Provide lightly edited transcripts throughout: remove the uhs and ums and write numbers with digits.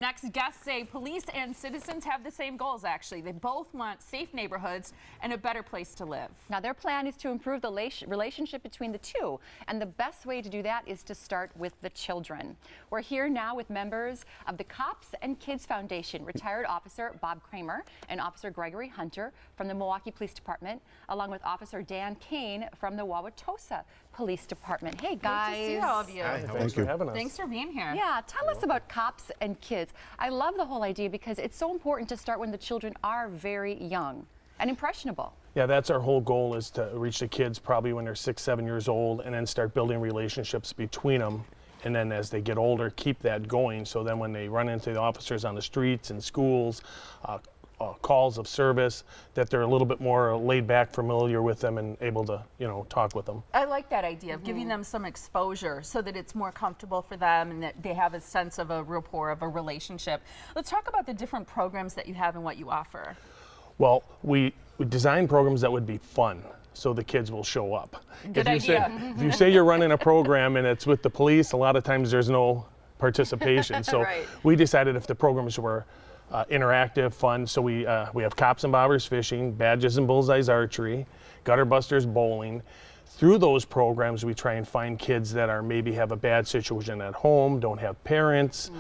Next guests say police and citizens have the same goals, actually. They both want safe neighborhoods and a better place to live. Now, their plan is to improve the relationship between the two, and the best way to do that is to start with the children. We're here now with members of the Cops and Kids Foundation, retired Officer Bob Kraemer and Officer Gregory Hunter from the Milwaukee Police Department, along with Officer Dan Kane from the Wauwatosa Police Department. Hey, guys. Good to see all of you. Hi, thanks for having us. Thanks for being here. Yeah, tell us about Cops and Kids. I love the whole idea because it's so important to start when the children are very young and impressionable. Yeah, that's our whole goal, is to reach the kids probably when they're 6, 7 years old, and then start building relationships between them. And then as they get older, keep that going. So then when they run into the officers on the streets and schools, calls of service, that they're a little bit more laid back, familiar with them, and able to, talk with them. I like that idea of giving them some exposure so that it's more comfortable for them and that they have a sense of a rapport, of a relationship. Let's talk about the different programs that you have and what you offer. Well, we design programs that would be fun, so the kids will show up. Good idea. If you say you're running a program and it's with the police, a lot of times there's no participation. So Right. we decided if the programs were interactive, fun, so we have Cops and Bobbers fishing, Badges and Bullseyes archery, Gutter Busters bowling. Through those programs, we try and find kids that are maybe have a bad situation at home, don't have parents,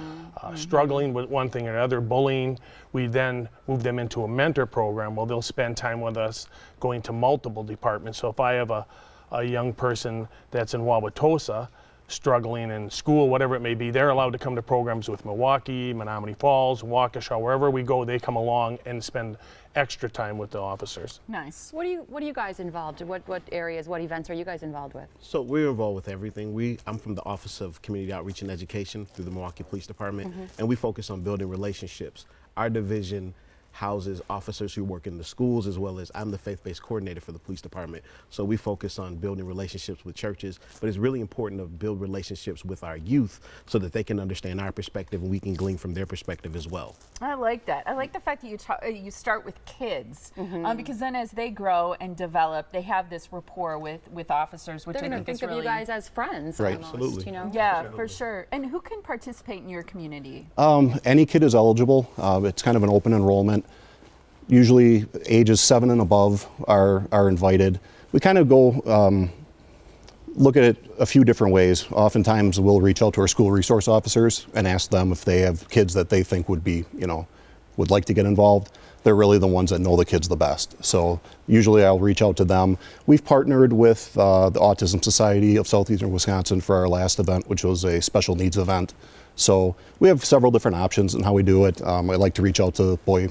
struggling with one thing or another, bullying. We then move them into a mentor program where they'll spend time with us going to multiple departments. So if I have a young person that's in Wauwatosa, struggling in school, whatever it may be, they're allowed to come to programs with Milwaukee, Menominee Falls, Waukesha, wherever we go, they come along and spend extra time with the officers. Nice. What are you guys involved in? What areas, what events are you guys involved with? So we're involved with everything. I'm from the Office of Community Outreach and Education through the Milwaukee Police Department, and we focus on building relationships. Our division houses officers who work in the schools, as well as I'm the faith-based coordinator for the police department. So we focus on building relationships with churches, but it's really important to build relationships with our youth so that they can understand our perspective and we can glean from their perspective as well. I like that. I like the fact that you start with kids, because then as they grow and develop, they have this rapport with officers, which They're I going to think is think of really you guys as friends. Right, almost, absolutely. You know? Yeah, for sure. And who can participate in your community? Any kid is eligible. It's kind of an open enrollment. Usually ages 7 and above are invited. We kind of go look at it a few different ways. Oftentimes we'll reach out to our school resource officers and ask them if they have kids that they think would be, would like to get involved. They're really the ones that know the kids the best. So usually I'll reach out to them. We've partnered with the Autism Society of Southeastern Wisconsin for our last event, which was a special needs event. So we have several different options in how we do it. I like to reach out to Boy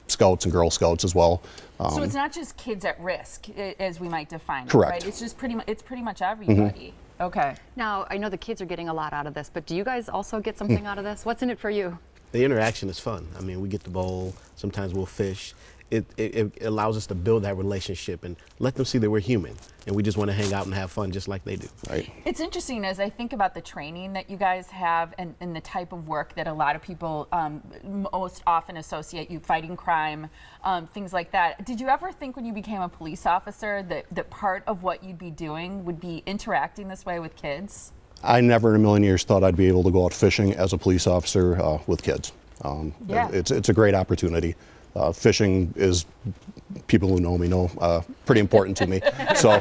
Scouts and Girl Scouts as well. So it's not just kids at risk, as we might define Correct. it, right? It's just pretty much everybody. Okay. Now, I know the kids are getting a lot out of this, but do you guys also get something out of this? What's in it for you? The interaction is fun. I mean, we get to bowl, sometimes we'll fish. It allows us to build that relationship and let them see that we're human and we just want to hang out and have fun just like they do. Right. It's interesting as I think about the training that you guys have and the type of work that a lot of people most often associate you fighting crime, things like that. Did you ever think when you became a police officer that part of what you'd be doing would be interacting this way with kids? I never in a million years thought I'd be able to go out fishing as a police officer with kids. Yeah. It's a great opportunity. Fishing is, people who know me know, pretty important to me. So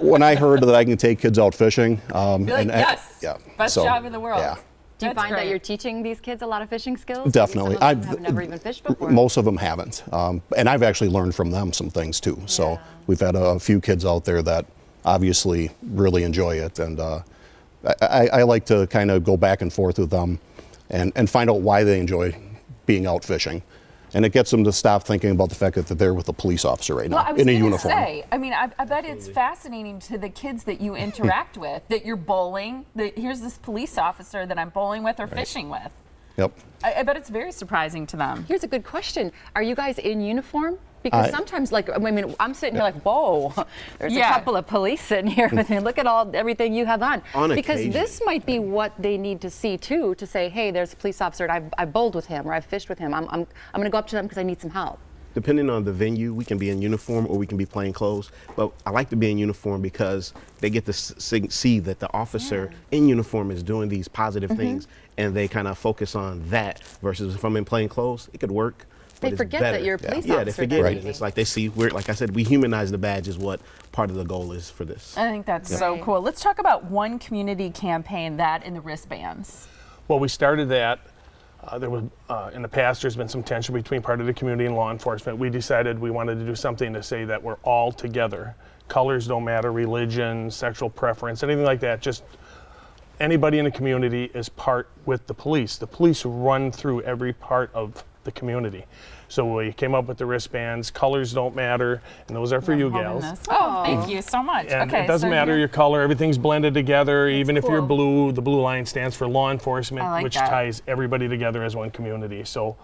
when I heard that I can take kids out fishing, Yes, yeah, best job in the world. Yeah. Do you That's find that great. you're teaching these kids a lot of fishing skills? Definitely. Some of them have never even fished before. Most of them haven't, and I've actually learned from them some things too. So Yeah. we've had a few kids out there that obviously really enjoy it, and I like to kind of go back and forth with them and find out why they enjoy being out fishing. And it gets them to stop thinking about the fact that they're with a police officer right now in a uniform. Say, I mean, I bet it's fascinating to the kids that you interact with, that you're bowling, that here's this police officer that I'm bowling with or fishing with. Yep. I bet it's very surprising to them. Here's a good question. Are you guys in uniform? Because sometimes, I'm sitting here like, whoa, there's a couple of police sitting here with me. Look at everything you have on. Because occasion. this might be what they need to see too, to say, hey, there's a police officer and I've bowled with him or I've fished with him. I'm going to go up to them because I need some help. depending on the venue, we can be in uniform or we can be plain clothes. But I like to be in uniform because they get to see that the officer in uniform is doing these positive things, and they kind of focus on that. Versus if I'm in plain clothes, it could work. They but it's forget better. that you're a police Yeah, they officer forget then, it. And it's like they see, like I said, we humanize the badge is what part of the goal is for this. I think that's so Right. cool. Let's talk about one community campaign, that in the wristbands. Well, we started that. There was, in the past, there's been some tension between part of the community and law enforcement. We decided we wanted to do something to say that we're all together. Colors don't matter, religion, sexual preference, anything like that. Just anybody in the community is part with the police. The police run through every part of the community. So we came up with the wristbands. Colors don't matter, and those are for you Holding gals. this. Oh, thank you so much. And okay, it doesn't so matter you're- your color, everything's blended together. Even if you're cool. blue, the blue line stands for law enforcement, I like which that. ties everybody together as one community. So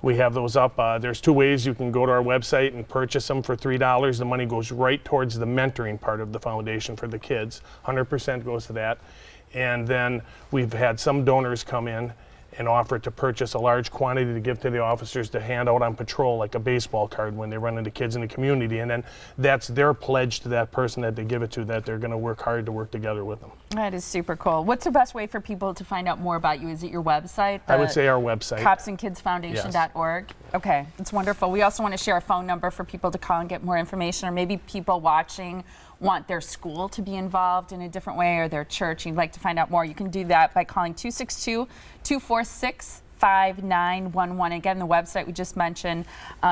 we have those up. There's two ways you can go to our website and purchase them for $3. The money goes right towards the mentoring part of the foundation for the kids. 100% goes to that. And then we've had some donors come in and offer to purchase a large quantity to give to the officers to hand out on patrol, like a baseball card when they run into kids in the community. And then that's their pledge to that person that they give it to, that they're going to work hard to work together with them. That is super cool. What's the best way for people to find out more about you? Is it your website? I would say our website. copsandkidsfoundation.org. Okay, that's wonderful. We also want to share a phone number for people to call and get more information, or maybe people watching want their school to be involved in a different way, or their church. You'd like to find out more. You can do that by calling 262-246-5911. Again, the website we just mentioned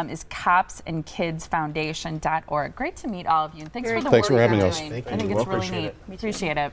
is copsandkidsfoundation.org. Great to meet all of you. And thanks for the Thanks work for having you're us. doing. Thank I you. think Well, it's really appreciate neat. Appreciate it.